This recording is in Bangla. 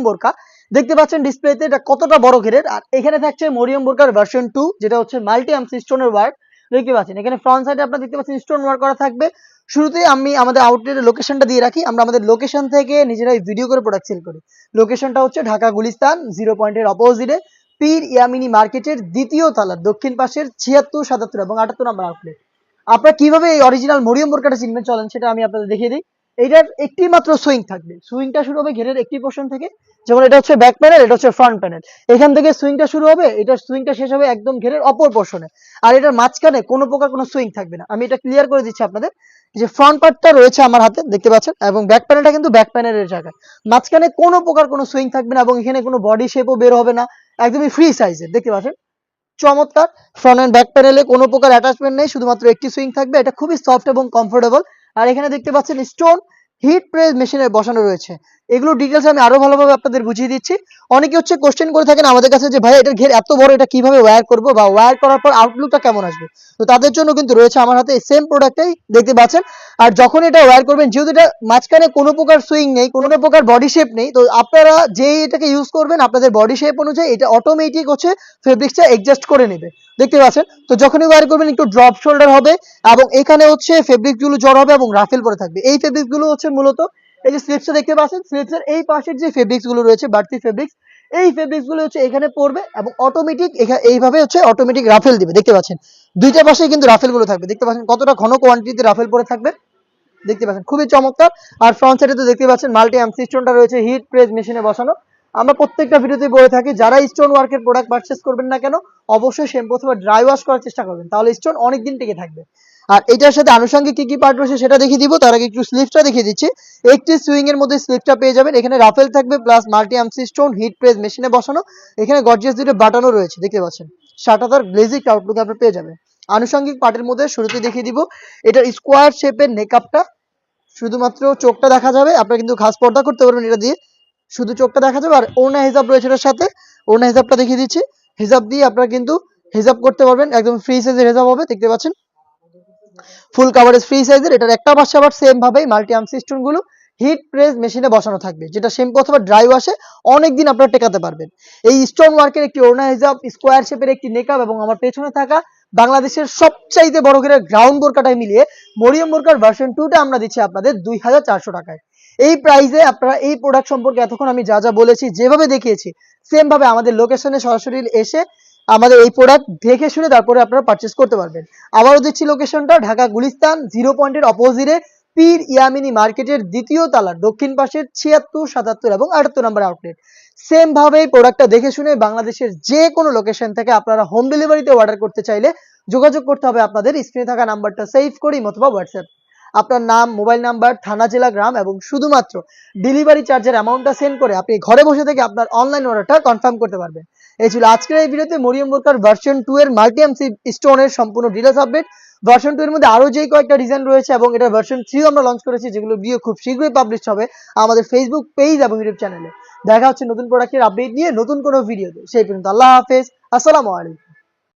বোরকা দেখতে পাচ্ছেন ডিসপ্লেতে, এটা কতটা বড় ঘেরের। আর এখানে থাকছে মরিয়ম বোরকার ভার্সন 2, যেটা হচ্ছে মাল্টি আর্মস স্টোনের ওয়ার্ক। দেখতে পাচ্ছেন এখানে ফ্রন্ট সাইডে আপনারা দেখতে পাচ্ছেন স্টোন ওয়ার্ক করা থাকবে। শুরুতেই আমি আমাদের আউটলেটের লোকেশনটা দিয়ে রাখি, আমরা আমাদের লোকেশন থেকে নিজেরাই ভিডিও করে প্রোডাক্ট সেল করি। লোকেশনটা হচ্ছে ঢাকা গুলিস্তান 0 পয়েন্টের অপোজিটে পীর ইয়ামিনী মার্কেটের দ্বিতীয় তলার দক্ষিণ পাশের 76, 77 এবং 78 নম্বর আউটলেট। আপনারা কিভাবে এই অরিজিনাল মরিয়ম বোরকাটা চিনবেন চলেন সেটা আমি আপনাদের দেখিয়ে দিই। এইটার একটি মাত্র সুইং থাকবে, সুইংটা শুরু হবে ঘেরের একটি পোর্শন থেকে। যেমন এটা হচ্ছে ব্যাক প্যানেল, এটা হচ্ছে ফ্রন্ট প্যানেল। এখান থেকে সুইংটা শুরু হবে, এটার সুইংটা শেষ হবে একদম ঘেরের অপর পোর্শনে। আর এটার মাঝখানে কোনো প্রকার কোনো সুইং থাকবে না। আমি এটা ক্লিয়ার করে দিচ্ছি আপনাদের। যে ফ্রন্ট পার্টটা রয়েছে আমার হাতে দেখতে পাচ্ছেন, এবং ব্যাক প্যানেলটা কিন্তু ব্যাক প্যানেলের জায়গায়। মাঝখানে কোনো প্রকার কোনো সুইং থাকবে না এবং এখানে কোনো বডি শেপও বের হবে না, একদমই ফ্রি সাইজের দেখতে পাচ্ছেন। চমৎকার। ফ্রন্ট এন্ড ব্যাক প্যানেলে কোনো প্রকার অ্যাটাচমেন্ট নেই, শুধুমাত্র একটি সুইং থাকবে। এটা খুবই সফট এবং কমফোর্টেবল। আর এখানে দেখতে পাচ্ছেন স্টোন হিট প্রেস মেশিনে বসানো রয়েছে। এগুলো ডিটেলস আমি আরো ভালোভাবে আপনাদের বুঝিয়ে দিচ্ছি। অনেকে হচ্ছে কোশ্চেন করে থাকেন আমাদের কাছে যে ভাই এটার ঘের এত বড়, এটা কিভাবে ওয়্যার করব বা ওয়্যার করার পর আউটলুকটা কেমন আসবে। তো তাদের জন্য কিন্তু রয়েছে আমার হাতে এই সেম প্রোডাক্টটাই দেখতে পাচ্ছেন। আর যখন এটা ওয়্যার করবেন, যেহেতু এটা মাঝখানে কোনো প্রকার সুইং নেই, কোনো প্রকার বডি শেপ নেই, তো আপনারা যেই এটাকে ইউজ করবেন আপনাদের বডি শেপ অনুযায়ী এটা অটোমেটিক হচ্ছে ফেব্রিক্সটা অ্যাডজাস্ট করে নেবে দেখতে পাচ্ছেন। তো যখনই ওয়্যার করবেন একটু ড্রপ শোল্ডার হবে এবং এখানে হচ্ছে ফেব্রিক গুলো জড় হবে এবং রাফেল পরে থাকবে। এই ফেব্রিক গুলো হচ্ছে মূলত এই যে স্লিপসটা দেখতে পাচ্ছেন, স্লিপসের এই পাশের যে ফেব্রিক্স গুলো রয়েছে বাড়তি ফেব্রিক্স, এই ফেব্রিক্স গুলো হচ্ছে এখানে পড়বে এবং অটোমেটিক এইভাবে হচ্ছে অটোমেটিক রাফেল দিবে দেখতে পাচ্ছেন। দুইটা পাশে কিন্তু রাফেল গুলো থাকবে দেখতে পাচ্ছেন, কতটা ঘন কোয়ান্টিটিতে রাফেল পরে থাকবে দেখতে পাচ্ছেন, খুবই চমৎকার। আর ফ্রন্ট সাইডে তো দেখতে পাচ্ছেন মাল্টি আর্ম স্টোনটা রয়েছে হিট প্রেস মেশিনে বসানো। আমরা প্রত্যেকটা ভিডিওতে বলে থাকি যারা স্টোন ওয়ার্কের প্রোডাক্ট পারচেজ করবেন না কেন, অবশ্যই শ্যাম্পু অথবা ড্রাই ওয়াশ করার চেষ্টা করবেন, তাহলে স্টোন অনেক দিন টিকে থাকবে। আর এটার সাথে আনুষঙ্গিক কি কি পার্ট রয়েছে সেটা দেখিয়ে দিব, তার আগে একটু স্লিপটা দেখিয়ে দিচ্ছি। একটি সুইং এর মধ্যে স্লিপটা পেয়ে যাবেন, এখানে রাফেল থাকবে plus multi arm stone hit press মেশিনে বসানো। এখানে গর্জিয়াস দুটো বাটনও রয়েছে দেখতে পাচ্ছেন, শাটাদার গ্লেজিক আউটলুক আপনারা পেয়ে যাবেন। আনুষঙ্গিক পার্টের মধ্যে শুরুতে দেখিয়ে দিব এটার স্কোয়ার শেপের নেকআপটা। শুধুমাত্র চোখটা দেখা যাবে, আপনারা কিন্তু খাস পর্দা করতে পারবেন এটা দিয়ে, শুধু চোখটা দেখা যাবে। আর ওড়না হিজাব রয়েছে এটার সাথে, ওড়না হিজাবটা দেখিয়ে দিচ্ছি। হিজাব দিয়ে আপনারা কিন্তু হিজাব করতে পারবেন, একদম ফ্রি সাইজের হিজাব হবে দেখতে পাচ্ছেন, ফুল কাভারেজ ফ্রি সাইজের। এটার একটা পাশে আবার সেম ভাবেই মাল্টি আর্ম স্টোন গুলো হিট প্রেস মেশিনে বসানো থাকবে, যেটা শ্যাম্পু অথবা ড্রাই ওয়াশে অনেকদিন আপনারা টেকাতে পারবেন। এই স্টোন ওয়ার্কের একটি ওড়না হিজাব, স্কোয়ার শেপের একটি নেকআপ এবং আমার পেছনে থাকা বাংলাদেশের সবচাইতে বড় করে গ্রাউন্ড বোরকাটাই মিলিয়ে মরিয়ম বোরকার ভার্সন 2টা আমরা দিচ্ছি আপনাদের 2400 টাকায়। এই প্রাইসে আপনারা এই প্রোডাক্ট সম্পর্কে এতক্ষণ আমি যা যা বলেছি, যেভাবে দেখিয়েছি, সেম ভাবে আমাদের লোকেশনে সরাসরি এসে আমাদের এই প্রোডাক্ট দেখে শুনে তারপরে আপনারা পারচেস করতে পারবেন। আবারও দিচ্ছি লোকেশনটা, ঢাকা গুলিস্তান 0 পয়েন্টের অপোজিটে পীর ইয়ামিনী মার্কেটের দ্বিতীয় তলার দক্ষিণ পাশের 76, 77 এবং 78 নম্বর আউটলেট। সেম ভাবে প্রোডাক্টটা দেখে শুনে বাংলাদেশের যে কোনো লোকেশন থেকে আপনারা হোম ডেলিভারিতে অর্ডার করতে চাইলে যোগাযোগ করতে হবে আপনাদের স্ক্রিনে থাকা নাম্বারটা সেভ করি অথবা হোয়াটসঅ্যাপ। আপনার নাম, মোবাইল নাম্বার, থানা, জেলা, গ্রাম এবং শুধুমাত্র ডেলিভারি চার্জের অ্যামাউন্টটা সেন্ড করে আপনি ঘরে বসে থেকে আপনার অনলাইন অর্ডারটা কনফার্ম করতে পারবেন। এই ছিল আজকের এই ভিডিওতে মরিয়ম বোরকার ভার্সন 2 এর মাল্টি আর্ম স্টোনের সম্পূর্ণ ডিটেইলস আপডেট। ভার্সন 2 এর মধ্যে আরো যেই কয়েকটা ডিজাইন রয়েছে এবং এটা ভার্সন 3 আমরা লঞ্চ করেছি, যেগুলো ভিডিও খুব শীঘ্রই পাবলিশ হবে আমাদের ফেসবুক পেজ এবং ইউটিউব চ্যানেলে। দেখা হচ্ছে নতুন প্রোডাক্টের আপডেট নিয়ে নতুন কোনো ভিডিওতে, সেই পর্যন্ত আল্লাহ হাফেজ, আসসালামু আলাইকুম।